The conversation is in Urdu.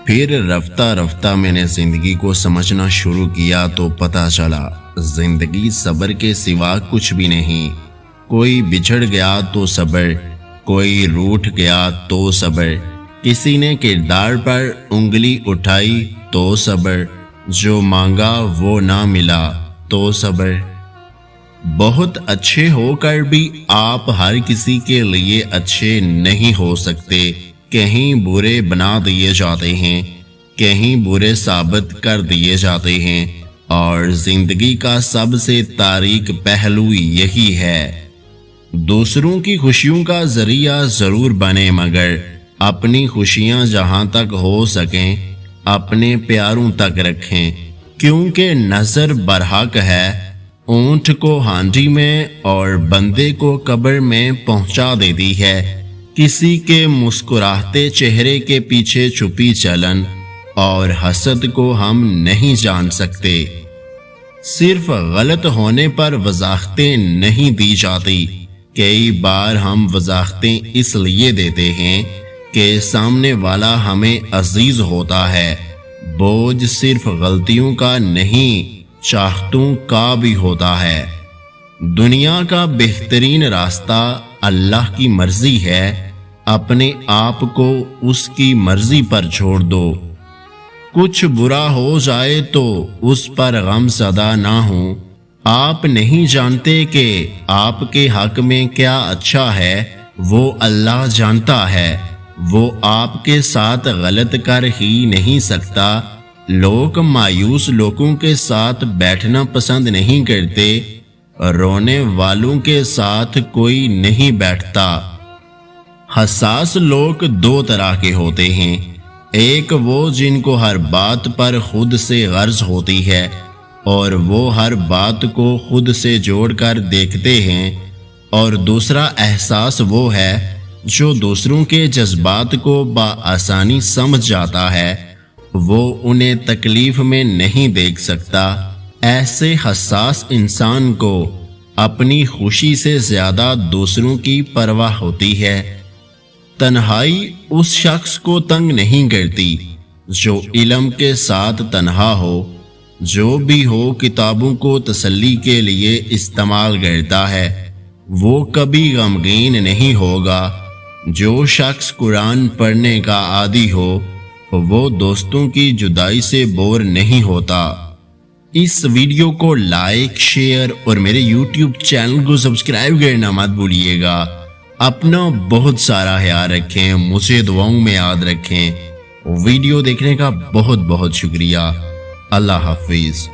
پھر رفتہ رفتہ میں نے زندگی کو سمجھنا شروع کیا تو پتہ چلا زندگی صبر کے سوا کچھ بھی نہیں۔ کوئی بچھڑ گیا تو صبر، کوئی روٹھ گیا تو صبر، کسی نے کردار پر انگلی اٹھائی تو صبر، جو مانگا وہ نہ ملا تو صبر۔ بہت اچھے ہو کر بھی آپ ہر کسی کے لیے اچھے نہیں ہو سکتے۔ کہیں برے بنا دیے جاتے ہیں، کہیں برے ثابت کر دیے جاتے ہیں، اور زندگی کا سب سے تاریک پہلو یہی ہے۔ دوسروں کی خوشیوں کا ذریعہ ضرور بنے، مگر اپنی خوشیاں جہاں تک ہو سکیں اپنے پیاروں تک رکھیں، کیونکہ نظر برحق ہے، اونٹ کو ہانڈی میں اور بندے کو قبر میں پہنچا دیتی ہے۔ کسی کے مسکراتے چہرے کے پیچھے چھپی چلن اور حسد کو ہم نہیں جان سکتے۔ صرف غلط ہونے پر وضاحتیں نہیں دی جاتی۔ کئی بار ہم وضاحتیں اس لیے دیتے ہیں کہ سامنے والا ہمیں عزیز ہوتا ہے۔ بوجھ صرف غلطیوں کا نہیں، چاہتوں کا بھی ہوتا ہے۔ دنیا کا بہترین راستہ اللہ کی مرضی ہے، اپنے آپ کو اس کی مرضی پر چھوڑ دو۔ کچھ برا ہو جائے تو اس پر غم زدہ نہ ہوں۔ آپ نہیں جانتے کہ آپ کے حق میں کیا اچھا ہے، وہ اللہ جانتا ہے۔ وہ آپ کے ساتھ غلط کر ہی نہیں سکتا۔ لوگ مایوس لوگوں کے ساتھ بیٹھنا پسند نہیں کرتے، رونے والوں کے ساتھ کوئی نہیں بیٹھتا۔ حساس لوگ دو طرح کے ہوتے ہیں، ایک وہ جن کو ہر بات پر خود سے غرض ہوتی ہے، اور وہ ہر بات کو خود سے جوڑ کر دیکھتے ہیں، اور دوسرا احساس وہ ہے جو دوسروں کے جذبات کو بآسانی سمجھ جاتا ہے، وہ انہیں تکلیف میں نہیں دیکھ سکتا۔ ایسے حساس انسان کو اپنی خوشی سے زیادہ دوسروں کی پرواہ ہوتی ہے۔ تنہائی اس شخص کو تنگ نہیں کرتی جو علم کے ساتھ تنہا ہو۔ جو بھی ہو کتابوں کو تسلی کے لیے استعمال کرتا ہے، وہ کبھی غمگین نہیں ہوگا۔ جو شخص قرآن پڑھنے کا عادی ہو، وہ دوستوں کی جدائی سے بور نہیں ہوتا۔ اس ویڈیو کو لائک، شیئر اور میرے یوٹیوب چینل کو سبسکرائب کرنا مت بھولیے گا۔ اپنا بہت سارا خیال رکھیں، مجھے دعاؤں میں یاد رکھیں۔ ویڈیو دیکھنے کا بہت بہت شکریہ۔ اللہ حافظ۔